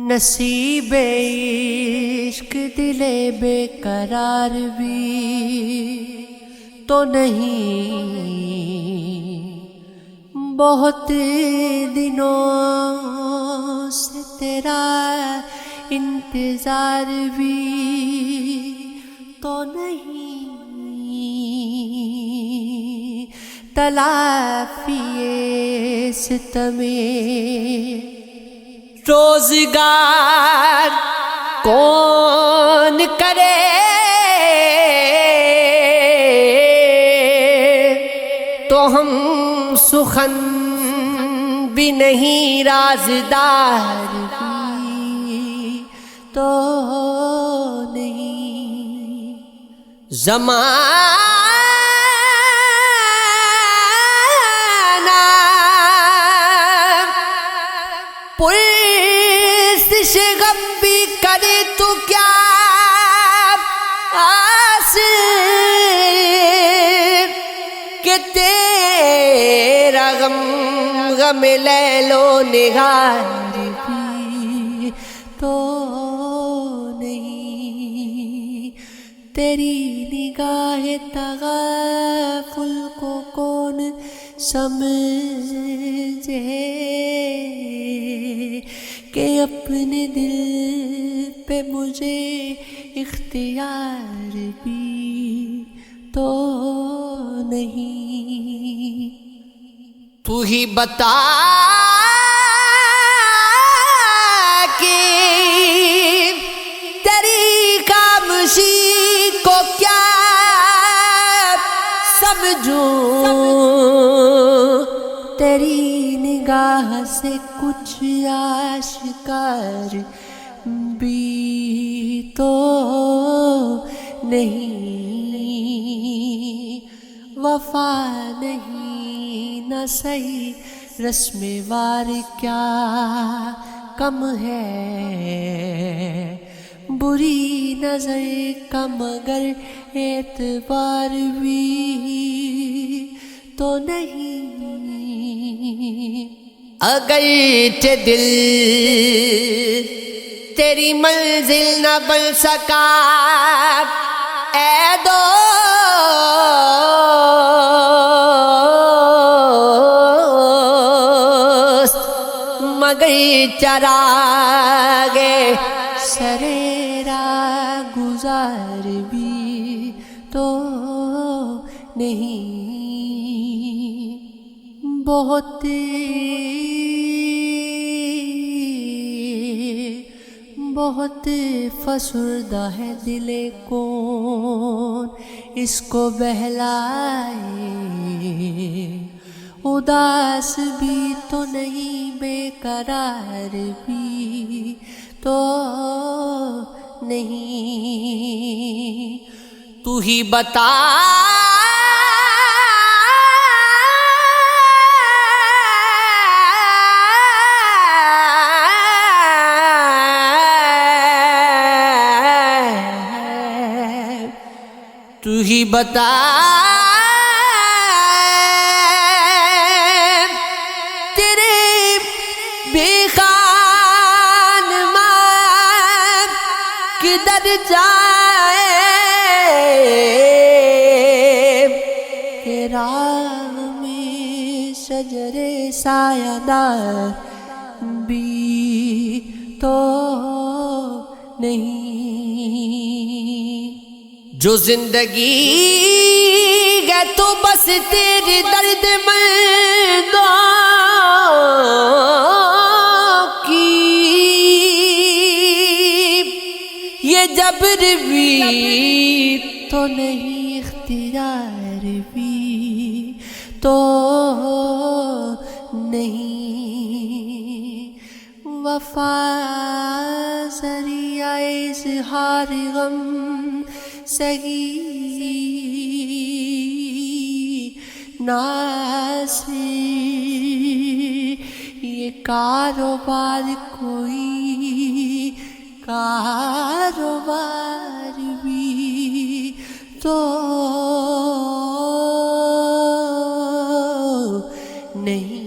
نصیب عشق دل بے قرار بھی تو نہیں، بہت دنوں سے تیرا انتظار بھی تو نہیں، تلافی ستم روزگار کون کرے، تو ہم سخن بھی نہیں، رازدار بھی تو نہیں، زمانہ پرسش غم بھی کرے تو کیا آس کہ تیرا غم غم لیل و نگار بھی تو نہیں، تیری نگاہ تغافل کو کون سمجھے کہ اپنے دل پہ مجھے اختیار بھی تو نہیں، تو ہی بتا کہ تیری خاموشی کو کیا سمجھوں، تیری نگاہ سے کچھ آشکار بھی تو نہیں، وفا نہیں نہ صحیح رسم وار کیا کم ہے، بری نظر کا مگر اعتبار بھی تو نہیں، اگرچہ دل تیری منزل نہ بن سکا اے دوست، مگر چراغ سرے راہ گزار بھی تو نہیں، بہت فسردہ ہے دل کون اس کو بہلائے، اداس بھی تو نہیں، بے قرار بھی تو نہیں، تو ہی بتا تو ہی بتا تیرے بے خانمان کدھر جائے، کہ راہ میں شجر سایہ دار بھی تو نہیں، جو زندگی ہے تو بس تیرے درد مندوں کی، یہ جبر بھی تو نہیں، اختیار بھی تو نہیں، وفا ذریعہ اظہار غم سہی ناصر، یہ کاروبار کوئی کاروبار بھی تو نہیں